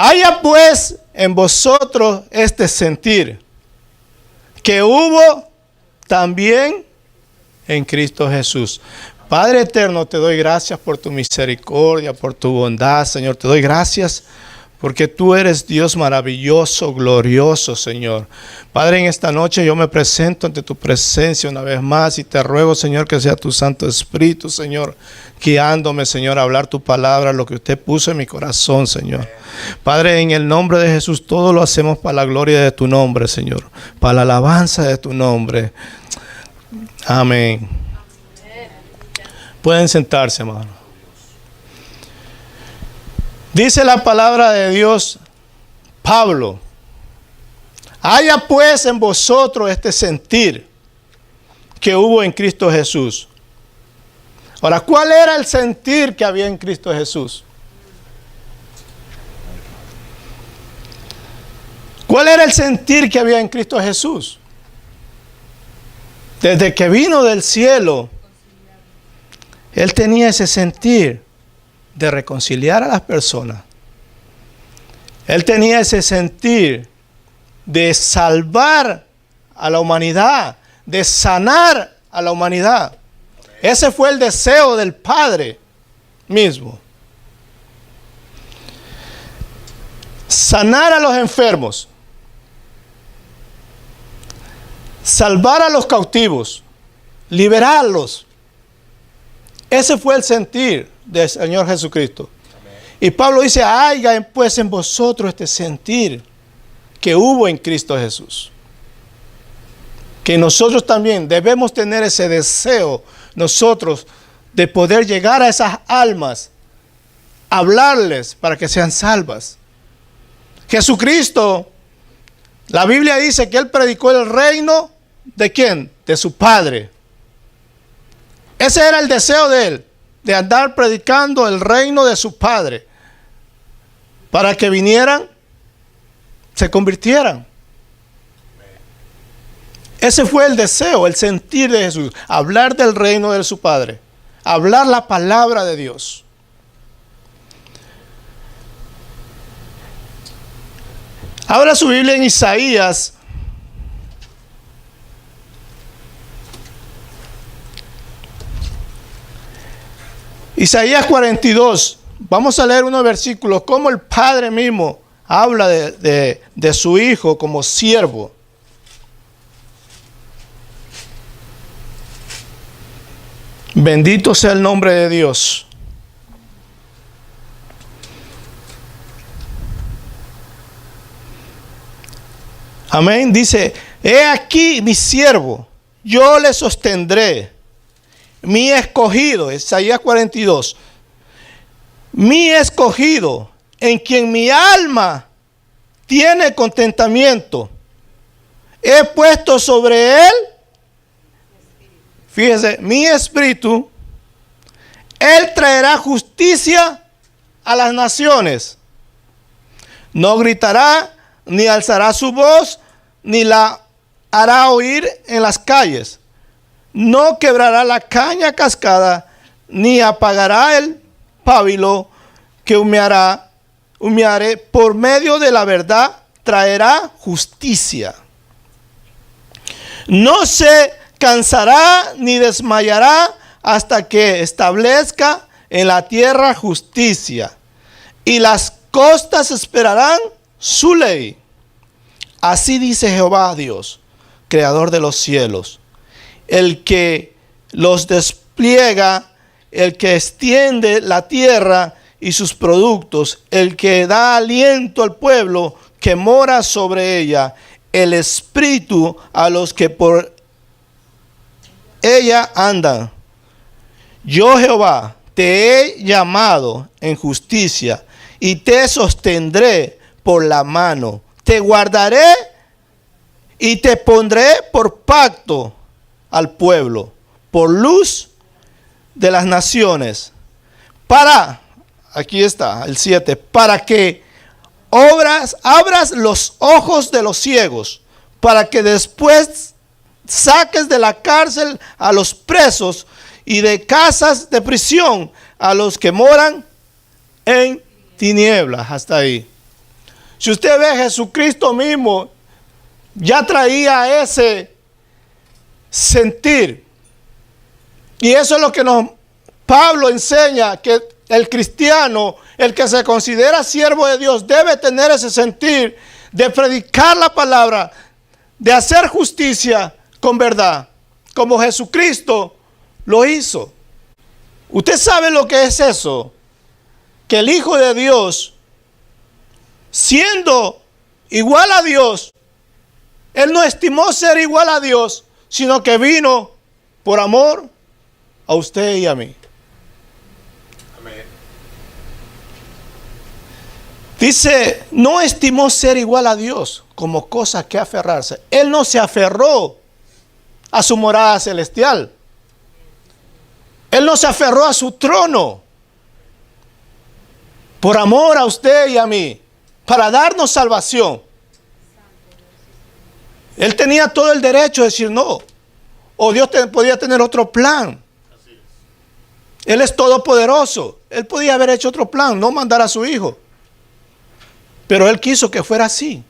Haya pues en vosotros este sentir que hubo también en Cristo Jesús. Padre eterno, te doy gracias por tu misericordia, por tu bondad, Señor. Te doy gracias porque tú eres Dios maravilloso, glorioso, Señor. Padre, en esta noche yo me presento ante tu presencia una vez más y te ruego, Señor, que sea tu Santo Espíritu, Señor, guiándome, Señor, a hablar tu palabra, lo que usted puso en mi corazón, Señor. Padre, en el nombre de Jesús, todo lo hacemos para la gloria de tu nombre, Señor, para la alabanza de tu nombre. Amén. Pueden sentarse, hermano. Dice la palabra de Dios, Pablo, haya pues en vosotros este sentir que hubo en Cristo Jesús. Ahora, ¿cuál era el sentir que había en Cristo Jesús? ¿Cuál era el sentir que había en Cristo Jesús? Desde que vino del cielo, Él tenía ese sentir de reconciliar a las personas. Él tenía ese sentir de salvar a la humanidad, de sanar a la humanidad. Ese fue el deseo del Padre mismo. Sanar a los enfermos. Salvar a los cautivos. Liberarlos. Ese fue el sentir del Señor Jesucristo. Amén. Y Pablo dice, haya pues en vosotros este sentir que hubo en Cristo Jesús. Que nosotros también debemos tener ese deseo, nosotros, de poder llegar a esas almas, hablarles para que sean salvas. Jesucristo, la Biblia dice que Él predicó el reino, ¿de quién? De su Padre. Ese era el deseo de Él, de andar predicando el reino de su Padre, para que vinieran, se convirtieran. Ese fue el deseo, el sentir de Jesús, hablar del reino de su Padre, hablar la palabra de Dios. Abra su Biblia en Isaías. Isaías 42, vamos a leer unos versículos, cómo el Padre mismo habla de su Hijo como siervo. Bendito sea el nombre de Dios. Amén, dice, he aquí mi siervo, yo le sostendré. Mi escogido, Isaías 42, mi escogido, en quien mi alma tiene contentamiento. He puesto sobre él, fíjese, mi espíritu. Él traerá justicia a las naciones. No gritará, ni alzará su voz, ni la hará oír en las calles. No quebrará la caña cascada, ni apagará el pábilo que humearé. Por medio de la verdad traerá justicia. No se cansará ni desmayará hasta que establezca en la tierra justicia. Y las costas esperarán su ley. Así dice Jehová Dios, creador de los cielos. El que los despliega, el que extiende la tierra y sus productos, el que da aliento al pueblo que mora sobre ella, el espíritu a los que por ella andan. Yo, Jehová, te he llamado en justicia y te sostendré por la mano. Te guardaré y te pondré por pacto al pueblo, por luz de las naciones, aquí está el 7, para que abras los ojos de los ciegos, para que después saques de la cárcel a los presos y de casas de prisión a los que moran en tinieblas. Hasta ahí. Si usted ve, Jesucristo mismo ya traía ese sentir. Y eso es lo que Pablo enseña, que el cristiano, el que se considera siervo de Dios, debe tener ese sentir de predicar la palabra, de hacer justicia con verdad, como Jesucristo lo hizo. ¿Usted sabe lo que es eso? Que el Hijo de Dios, siendo igual a Dios, Él no estimó ser igual a Dios, sino que vino por amor a usted y a mí. Amén. Dice, no estimó ser igual a Dios como cosa que aferrarse. Él no se aferró a su morada celestial. Él no se aferró a su trono. Por amor a usted y a mí, para darnos salvación. Él tenía todo el derecho de decir no. O Dios podía tener otro plan. Él es todopoderoso. Él podía haber hecho otro plan, no mandar a su hijo. Pero Él quiso que fuera así.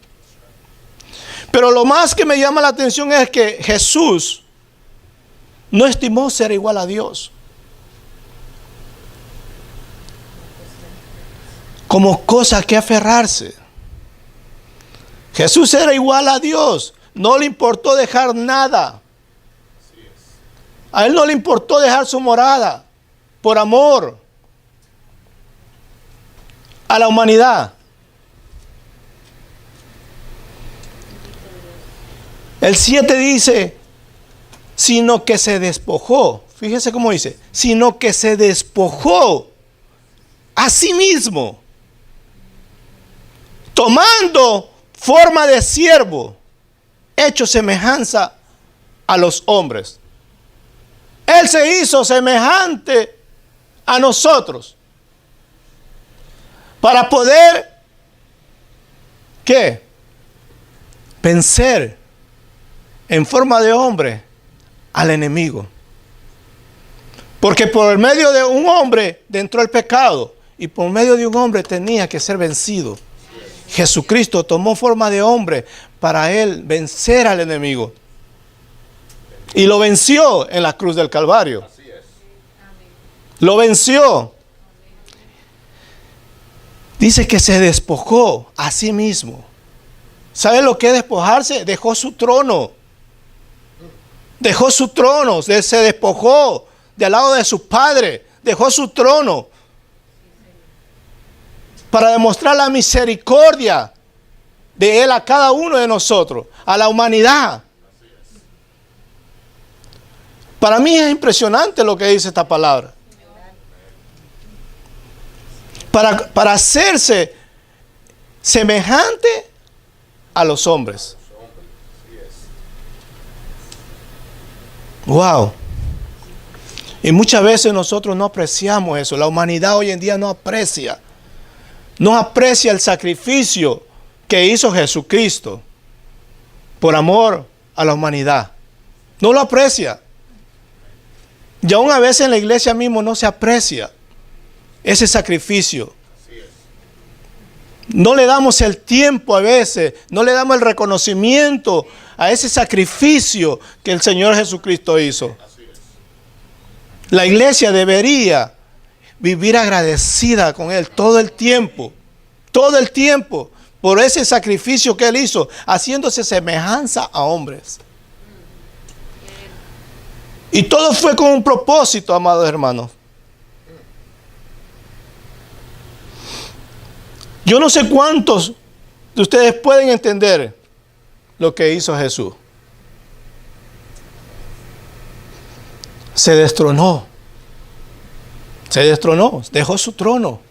Pero lo más que me llama la atención es que Jesús no estimó ser igual a Dios como cosa que aferrarse. Jesús era igual a Dios. No le importó dejar nada. A Él no le importó dejar su morada por amor a la humanidad. El 7 dice, sino que se despojó. Fíjese cómo dice, sino que se despojó a sí mismo, tomando forma de siervo, hecho semejanza a los hombres. Él se hizo semejante a nosotros para poder, ¿qué? Vencer en forma de hombre al enemigo. Porque por el medio de un hombre entró el pecado y por medio de un hombre tenía que ser vencido. Jesucristo tomó forma de hombre para Él vencer al enemigo. Y lo venció en la cruz del Calvario. Así es. Lo venció. Dice que se despojó a sí mismo. ¿Sabe lo que es despojarse? Dejó su trono. Dejó su trono. Se despojó del lado de su padre. Dejó su trono. Para demostrar la misericordia de Él a cada uno de nosotros. A la humanidad. Para mí es impresionante lo que dice esta palabra. Para hacerse semejante a los hombres. Wow. Y muchas veces nosotros no apreciamos eso. La humanidad hoy en día no aprecia. No aprecia el sacrificio que hizo Jesucristo por amor a la humanidad. No lo aprecia. Y aún a veces en la iglesia mismo no se aprecia ese sacrificio. No le damos el tiempo a veces, no le damos el reconocimiento a ese sacrificio que el Señor Jesucristo hizo. La iglesia debería vivir agradecida con Él todo el tiempo, por ese sacrificio que Él hizo, haciéndose semejanza a hombres. Y todo fue con un propósito, amados hermanos. Yo no sé cuántos de ustedes pueden entender lo que hizo Jesús. Se destronó, dejó su trono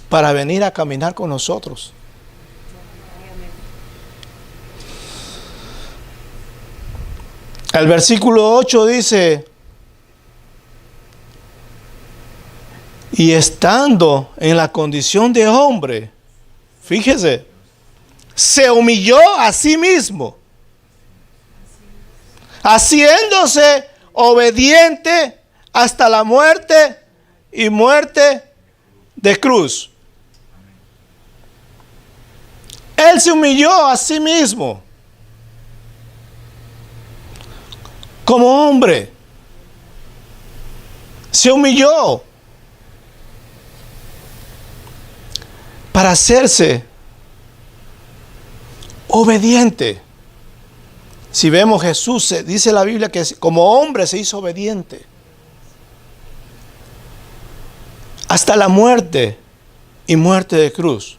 para venir a caminar con nosotros. El versículo 8 dice, y estando en la condición de hombre, fíjese, se humilló a sí mismo, haciéndose obediente hasta la muerte y muerte de cruz. Él se humilló a sí mismo como hombre. Se humilló para hacerse obediente. Si vemos Jesús, dice la Biblia que como hombre se hizo obediente hasta la muerte y muerte de cruz.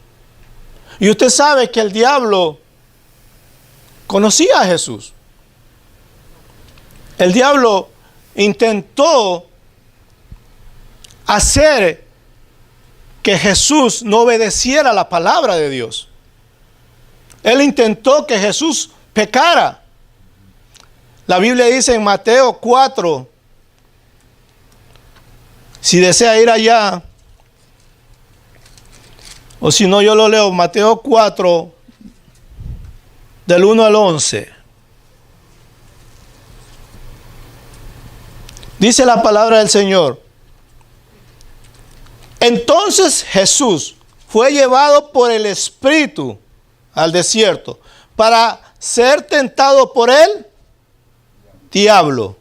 Y usted sabe que el diablo conocía a Jesús. El diablo intentó hacer que Jesús no obedeciera la palabra de Dios. Él intentó que Jesús pecara. La Biblia dice en Mateo 4, si desea ir allá, o si no yo lo leo, Mateo 4, del 1 al 11. Dice la palabra del Señor. Entonces Jesús fue llevado por el Espíritu al desierto para ser tentado por el diablo.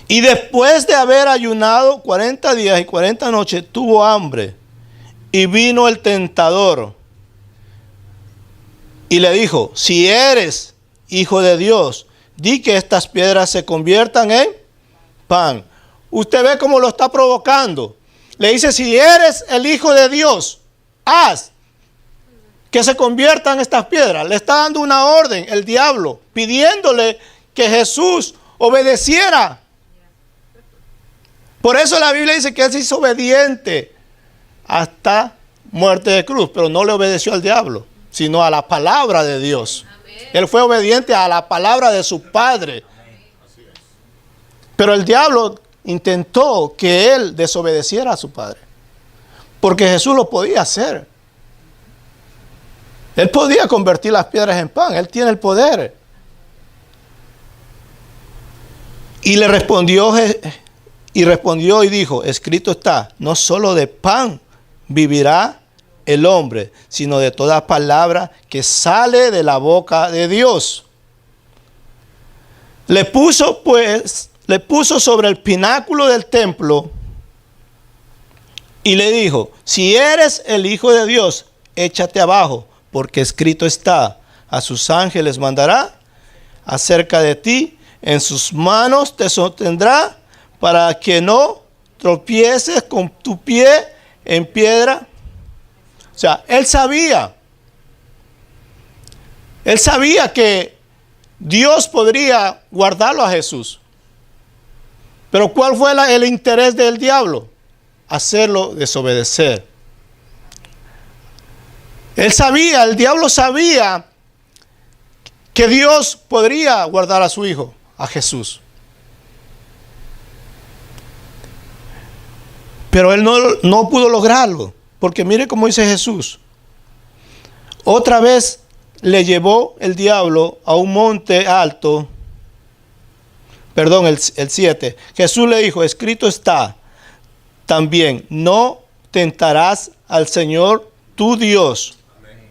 Y después de haber ayunado 40 días y 40 noches, tuvo hambre. Y vino el tentador y le dijo, si eres hijo de Dios, di que estas piedras se conviertan en pan. Usted ve cómo lo está provocando. Le dice, si eres el hijo de Dios, haz que se conviertan estas piedras. Le está dando una orden el diablo, pidiéndole que Jesús obedeciera. Por eso la Biblia dice que él se hizo obediente hasta muerte de cruz, pero no le obedeció al diablo, sino a la palabra de Dios. Amén. Él fue obediente a la palabra de su Padre. Pero el diablo intentó que él desobedeciera a su Padre, porque Jesús lo podía hacer. Él podía convertir las piedras en pan, él tiene el poder. Y le respondió y dijo, escrito está, no solo de pan vivirá el hombre, sino de toda palabra que sale de la boca de Dios. Le puso sobre el pináculo del templo y le dijo, si eres el Hijo de Dios, échate abajo, porque escrito está, a sus ángeles mandará acerca de ti, en sus manos te sostendrá, para que no tropieces con tu pie en piedra. O sea, él sabía que Dios podría guardarlo a Jesús. Pero ¿cuál fue el interés del diablo? Hacerlo desobedecer. El diablo sabía que Dios podría guardar a su hijo, a Jesús. Pero él no pudo lograrlo, porque mire cómo dice Jesús. Otra vez le llevó el diablo a un monte alto. Perdón, el 7. Jesús le dijo, escrito está también, no tentarás al Señor tu Dios. Amén.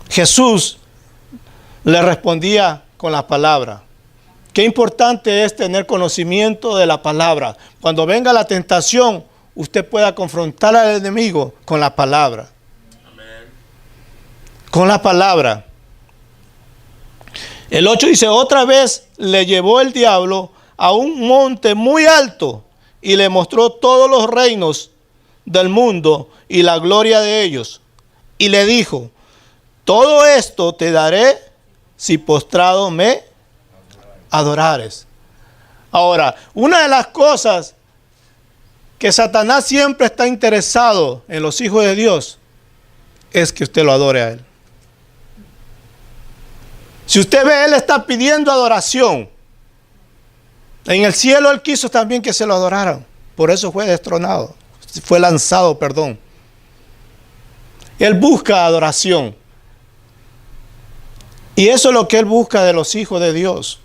Jesús le respondía con la palabra. Qué importante es tener conocimiento de la palabra. Cuando venga la tentación, usted pueda confrontar al enemigo con la palabra. Amén. Con la palabra. El 8 dice, otra vez le llevó el diablo a un monte muy alto y le mostró todos los reinos del mundo y la gloria de ellos. Y le dijo, todo esto te daré si postrado me adorares. Ahora, una de las cosas que Satanás siempre está interesado en los hijos de Dios es que usted lo adore a él. Si usted ve, él está pidiendo adoración. En el cielo él quiso también que se lo adoraran. Por eso fue destronado. Fue lanzado, perdón. Él busca adoración. Y eso es lo que él busca de los hijos de Dios.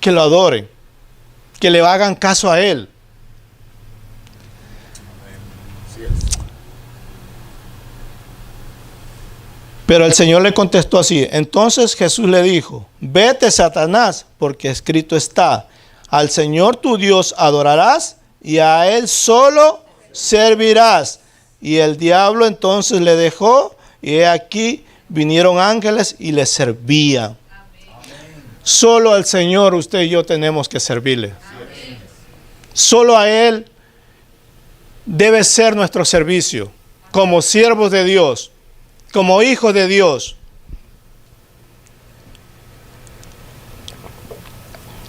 Que lo adoren. Que le hagan caso a él. Pero el Señor le contestó así. Entonces Jesús le dijo, vete, Satanás, porque escrito está, al Señor tu Dios adorarás y a Él solo servirás. Y el diablo entonces le dejó y he aquí vinieron ángeles y le servían. Solo al Señor usted y yo tenemos que servirle. Solo a Él debe ser nuestro servicio, como siervos de Dios, como hijos de Dios.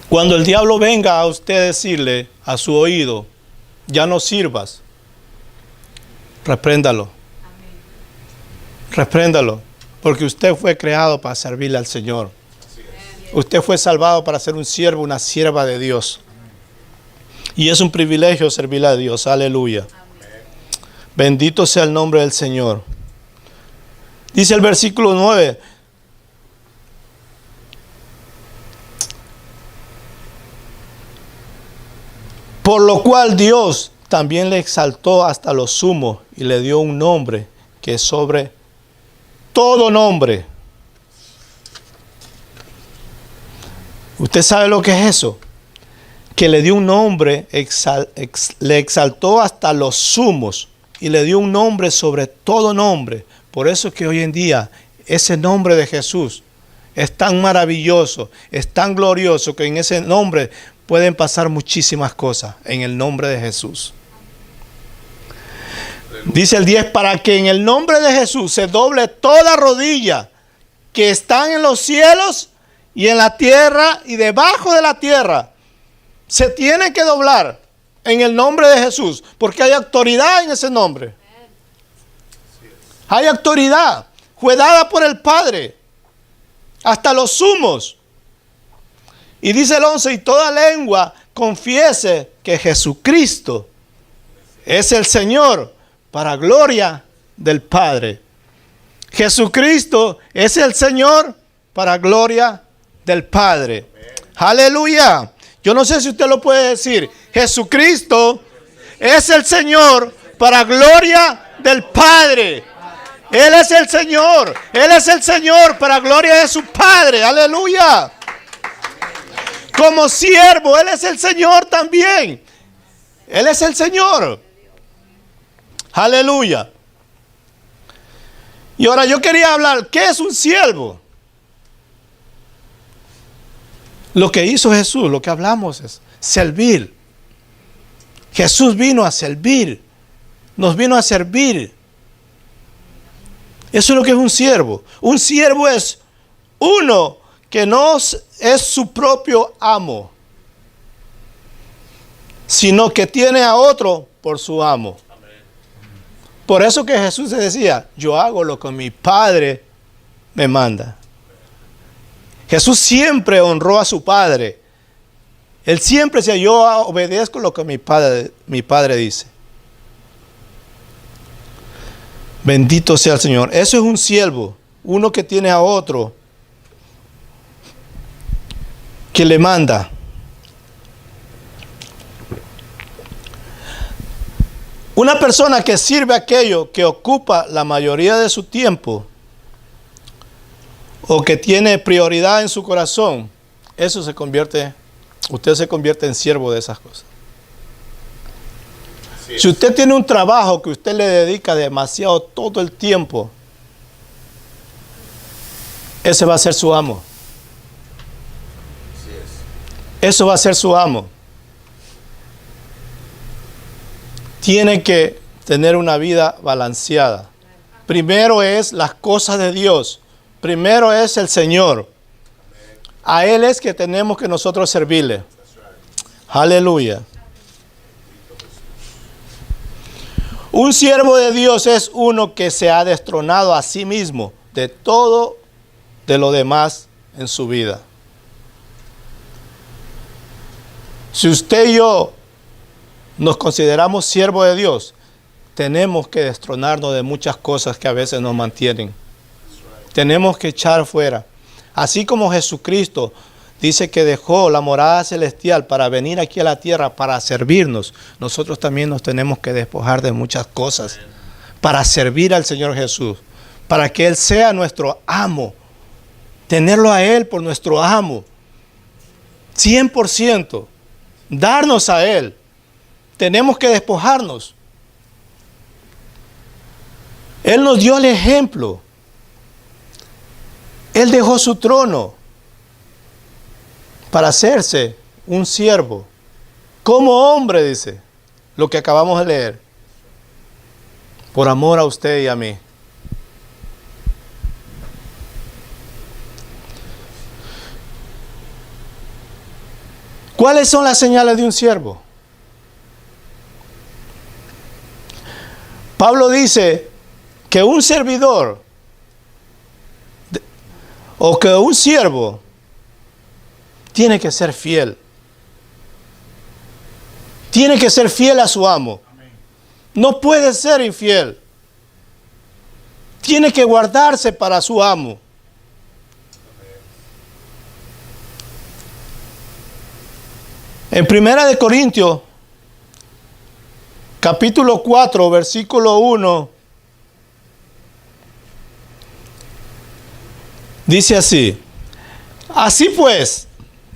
Cuando el diablo venga a usted decirle a su oído, ya no sirvas, repréndalo. Repréndalo, porque usted fue creado para servirle al Señor. Usted fue salvado para ser un siervo, una sierva de Dios. Y es un privilegio servirle a Dios. Aleluya. Bendito sea el nombre del Señor. Dice el versículo 9. Por lo cual Dios también le exaltó hasta lo sumo y le dio un nombre que es sobre todo nombre. ¿Usted sabe lo que es eso? Que le dio un nombre, le exaltó hasta los sumos y le dio un nombre sobre todo nombre. Por eso es que hoy en día ese nombre de Jesús es tan maravilloso, es tan glorioso, que en ese nombre pueden pasar muchísimas cosas, en el nombre de Jesús. Dice el 10, para que en el nombre de Jesús se doble toda rodilla que están en los cielos y en la tierra y debajo de la tierra. Se tiene que doblar en el nombre de Jesús, porque hay autoridad en ese nombre. Hay autoridad, fue dada por el Padre, hasta los sumos. Y dice el 11, y toda lengua confiese que Jesucristo es el Señor, para gloria del Padre. Jesucristo es el Señor para gloria del Padre. Aleluya. Yo no sé si usted lo puede decir. Jesucristo es el Señor para gloria del Padre. Él es el Señor. Él es el Señor para gloria de su Padre. Aleluya. Como siervo, Él es el Señor también. Él es el Señor. Aleluya. Y ahora yo quería hablar, ¿qué es un siervo? Lo que hizo Jesús, lo que hablamos es servir. Jesús vino a servir. Nos vino a servir. Eso es lo que es un siervo. Un siervo es uno que no es su propio amo, sino que tiene a otro por su amo. Por eso que Jesús decía, yo hago lo que mi Padre me manda. Jesús siempre honró a su Padre. Él siempre decía, yo obedezco lo que mi padre dice. Bendito sea el Señor. Eso es un siervo, uno que tiene a otro que le manda. Una persona que sirve aquello que ocupa la mayoría de su tiempo o que tiene prioridad en su corazón, usted se convierte en siervo de esas cosas. Si usted tiene un trabajo que usted le dedica demasiado todo el tiempo, ese va a ser su amo. Eso va a ser su amo. Tiene que tener una vida balanceada. Primero es las cosas de Dios. Primero es el Señor. A Él es que tenemos que nosotros servirle. Aleluya. Un siervo de Dios es uno que se ha destronado a sí mismo de todo de lo demás en su vida. Si usted y yo nos consideramos siervos de Dios, tenemos que destronarnos de muchas cosas que a veces nos mantienen. Tenemos que echar fuera. Así como Jesucristo dice que dejó la morada celestial para venir aquí a la tierra para servirnos, nosotros también nos tenemos que despojar de muchas cosas para servir al Señor Jesús, para que Él sea nuestro amo. Tenerlo a Él por nuestro amo. 100%. Darnos a Él. Tenemos que despojarnos. Él nos dio el ejemplo. Él dejó su trono para hacerse un siervo. Como hombre, dice, lo que acabamos de leer. Por amor a usted y a mí. ¿Cuáles son las señales de un siervo? Pablo dice que un servidor o que un siervo tiene que ser fiel. Tiene que ser fiel a su amo. No puede ser infiel. Tiene que guardarse para su amo. En 1 Corintios, capítulo 4, versículo 1, dice así: así pues,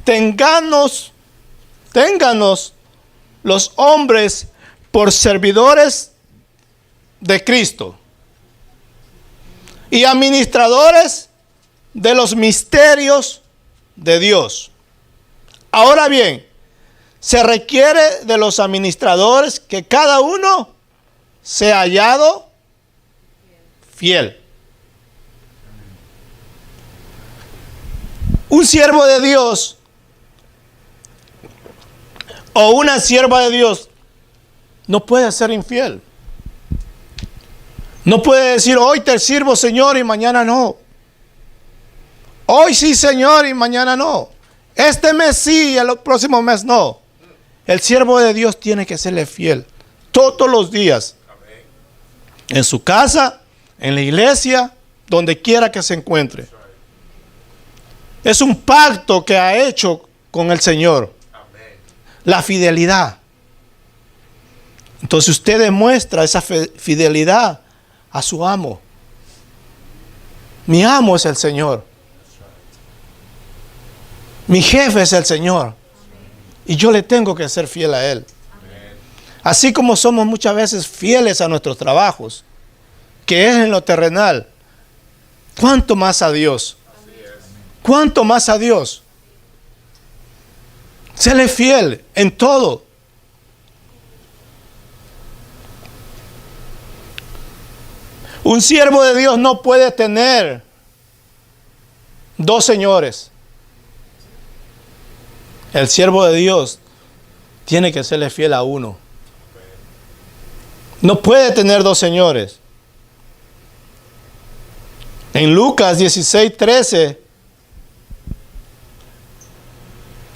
ténganos los hombres por servidores de Cristo y administradores de los misterios de Dios. Ahora bien, se requiere de los administradores que cada uno sea hallado fiel. Un siervo de Dios o una sierva de Dios no puede ser infiel. No puede decir, hoy te sirvo, Señor, y mañana no. Hoy sí, Señor, y mañana no. Este mes sí, y el próximo mes no. El siervo de Dios tiene que serle fiel todos los días. En su casa, en la iglesia, donde quiera que se encuentre. Es un pacto que ha hecho con el Señor. La fidelidad. Entonces usted demuestra esa fidelidad a su amo. Mi amo es el Señor. Mi jefe es el Señor. Y yo le tengo que ser fiel a Él. Así como somos muchas veces fieles a nuestros trabajos, que es en lo terrenal, ¿cuánto más a Dios? ¿Cuánto más a Dios? Séle fiel en todo. Un siervo de Dios no puede tener dos señores. El siervo de Dios tiene que serle fiel a uno. No puede tener dos señores. En Lucas 16:13,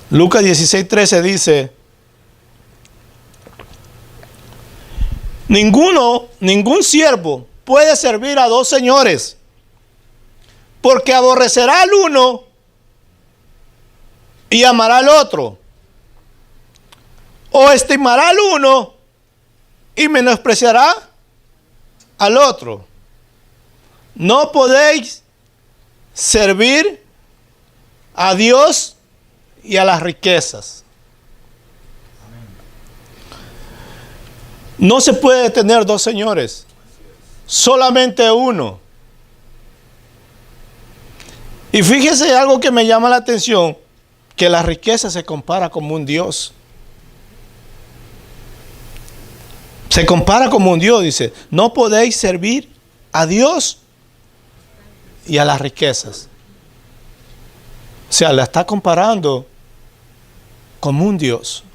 Lucas 16:13 dice: ningún siervo puede servir a dos señores, porque aborrecerá al uno y amará al otro, o estimará al uno y menospreciará al otro. No podéis servir a Dios y a las riquezas. No se puede tener dos señores, solamente uno. Y fíjese algo que me llama la atención, que la riqueza se compara como un Dios. Se compara como un Dios, dice, no podéis servir a Dios y a las riquezas. O sea, la está comparando como un Dios.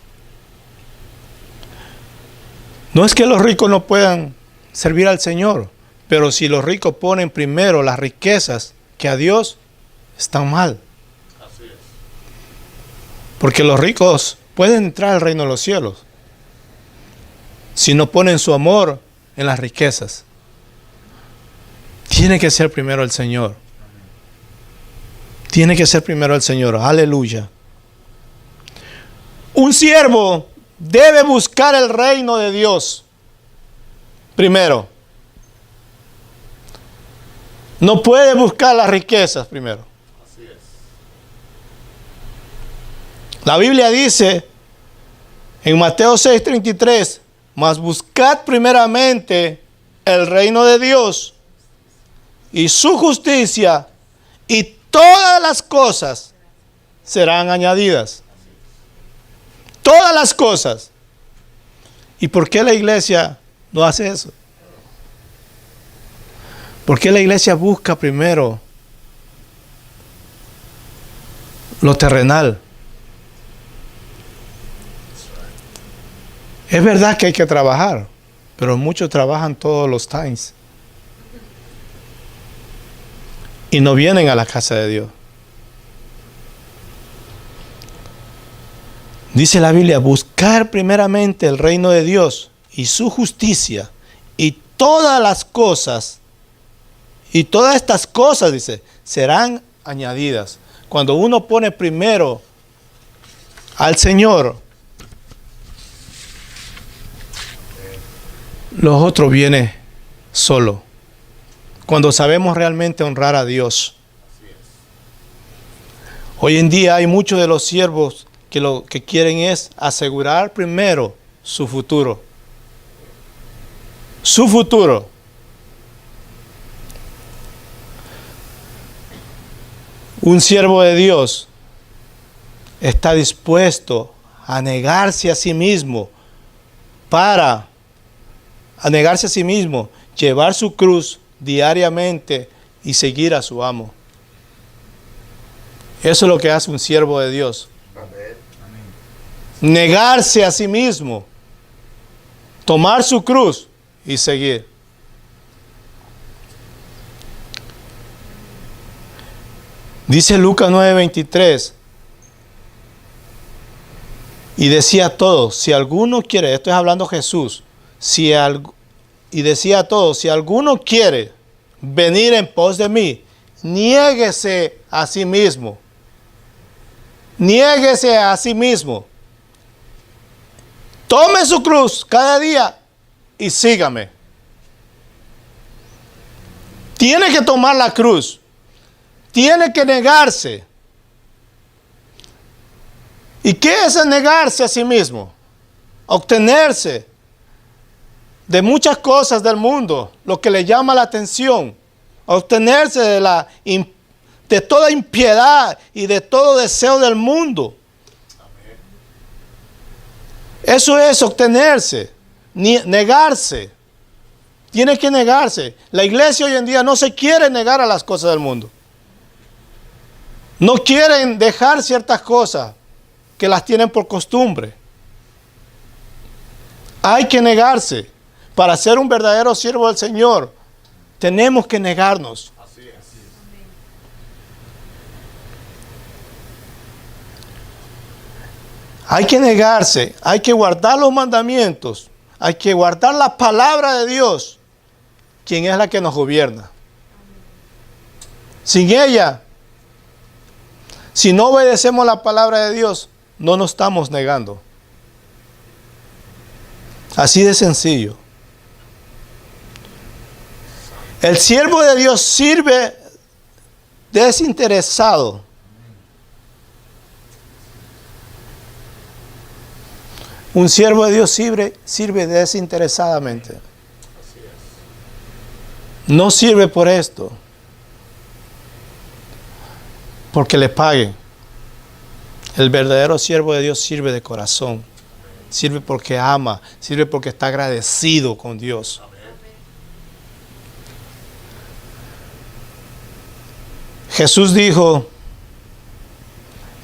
No es que los ricos no puedan servir al Señor, pero si los ricos ponen primero las riquezas que a Dios, están mal. Así es. Porque los ricos pueden entrar al reino de los cielos si no ponen su amor en las riquezas. Tiene que ser primero el Señor. Tiene que ser primero el Señor. Aleluya. Un siervo debe buscar el reino de Dios primero. No puede buscar las riquezas primero. Así es. La Biblia dice en Mateo 6:33, mas buscad primeramente el reino de Dios y su justicia, y todas las cosas serán añadidas. Todas las cosas. ¿Y por qué la iglesia no hace eso? ¿Por qué la iglesia busca primero lo terrenal? Es verdad que hay que trabajar, pero muchos trabajan todos los times y no vienen a la casa de Dios. Dice la Biblia, buscar primeramente el reino de Dios y su justicia, y todas las cosas, y todas estas cosas, dice, serán añadidas. Cuando uno pone primero al Señor, los otros vienen solo. Cuando sabemos realmente honrar a Dios. Hoy en día hay muchos de los siervos que lo que quieren es asegurar primero su futuro. Su futuro. Un siervo de Dios está dispuesto a negarse a sí mismo llevar su cruz diariamente y seguir a su amo. Eso es lo que hace un siervo de Dios. Negarse a sí mismo, tomar su cruz y seguir. Dice Lucas 9:23, y decía a todos, si alguno quiere, esto es hablando Jesús, y decía a todos, si alguno quiere venir en pos de mí, niéguese a sí mismo. Niéguese a sí mismo. Tome su cruz cada día y sígame. Tiene que tomar la cruz. Tiene que negarse. ¿Y qué es negarse a sí mismo? Obtenerse de muchas cosas del mundo, lo que le llama la atención. Obtenerse de toda impiedad y de todo deseo del mundo. Eso es obtenerse, negarse. Tiene que negarse. La iglesia hoy en día no se quiere negar a las cosas del mundo. No quieren dejar ciertas cosas que las tienen por costumbre. Hay que negarse. Para ser un verdadero siervo del Señor, tenemos que negarnos. Así es. Hay que negarse, hay que guardar los mandamientos, hay que guardar la palabra de Dios, quien es la que nos gobierna. Sin ella, si no obedecemos la palabra de Dios, no nos estamos negando. Así de sencillo. El siervo de Dios sirve desinteresado. Un siervo de Dios sirve desinteresadamente. No sirve por esto, porque le paguen. El verdadero siervo de Dios sirve de corazón. Sirve porque ama, sirve porque está agradecido con Dios. Jesús dijo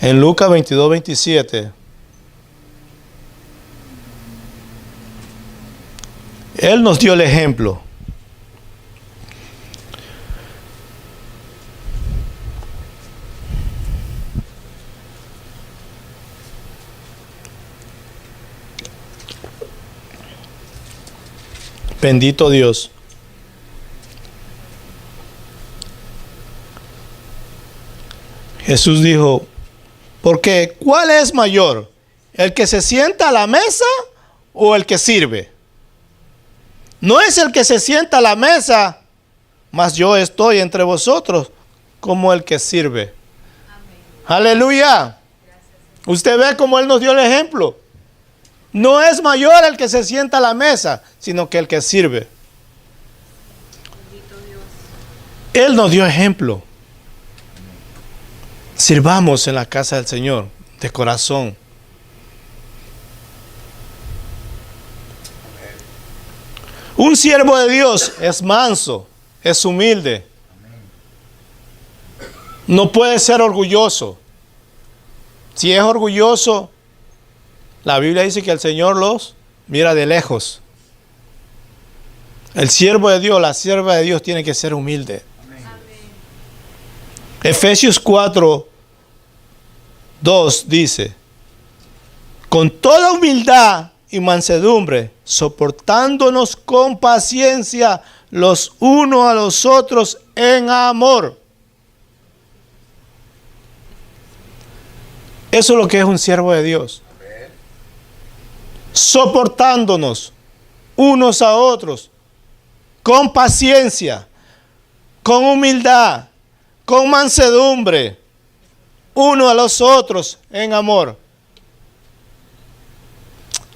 en Lucas 22:27, Él nos dio el ejemplo. Bendito Dios. Jesús dijo, porque ¿cuál es mayor? ¿El que se sienta a la mesa o el que sirve? No es el que se sienta a la mesa mas yo estoy entre vosotros como el que sirve. Aleluya. Usted ve cómo Él nos dio el ejemplo. No es mayor el que se sienta a la mesa, sino que el que sirve. Él nos dio ejemplo. Sirvamos en la casa del Señor de corazón. Un siervo de Dios es manso, es humilde. No puede ser orgulloso. Si es orgulloso, la Biblia dice que el Señor los mira de lejos. El siervo de Dios, la sierva de Dios tiene que ser humilde. Amén. Efesios 4:2 dice: con toda humildad y mansedumbre, soportándonos con paciencia los unos a los otros en amor. Eso es lo que es un siervo de Dios. Soportándonos unos a otros con paciencia, con humildad, con mansedumbre, uno a los otros en amor.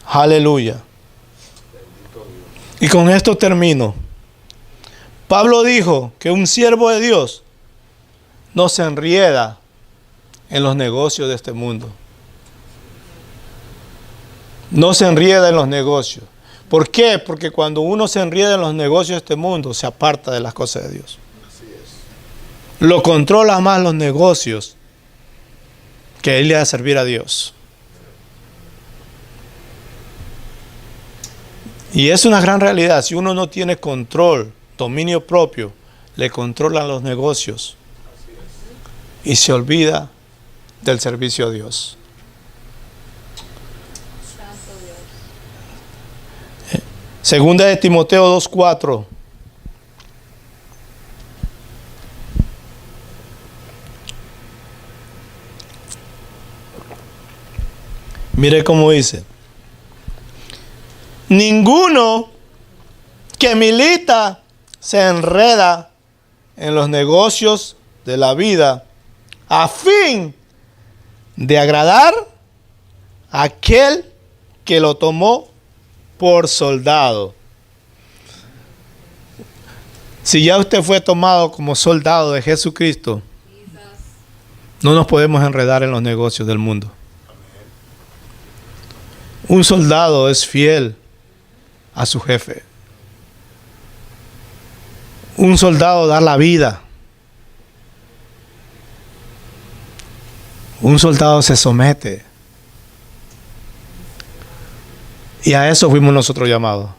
Aleluya. Y con esto termino. Pablo dijo que un siervo de Dios no se enrieda en los negocios de este mundo. No se enrieda en los negocios. ¿Por qué? Porque cuando uno se enrieda en los negocios de este mundo, se aparta de las cosas de Dios. Así es. Lo controla más los negocios que irle a servir a Dios. Y es una gran realidad. Si uno no tiene control, dominio propio, le controlan los negocios y se olvida del servicio a Dios. Segunda de Timoteo 2:4. Mire cómo dice: ninguno que milita se enreda en los negocios de la vida a fin de agradar a aquel que lo tomó por soldado. Si ya usted fue tomado como soldado de Jesucristo, no nos podemos enredar en los negocios del mundo. Un soldado es fiel a su jefe. Un soldado da la vida. Un soldado se somete. Y a eso fuimos nosotros llamados.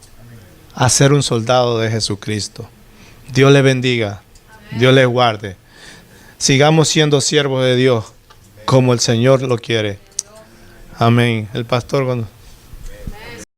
A ser un soldado de Jesucristo. Dios le bendiga. Dios le guarde. Sigamos siendo siervos de Dios como el Señor lo quiere. Amén. El pastor cuando...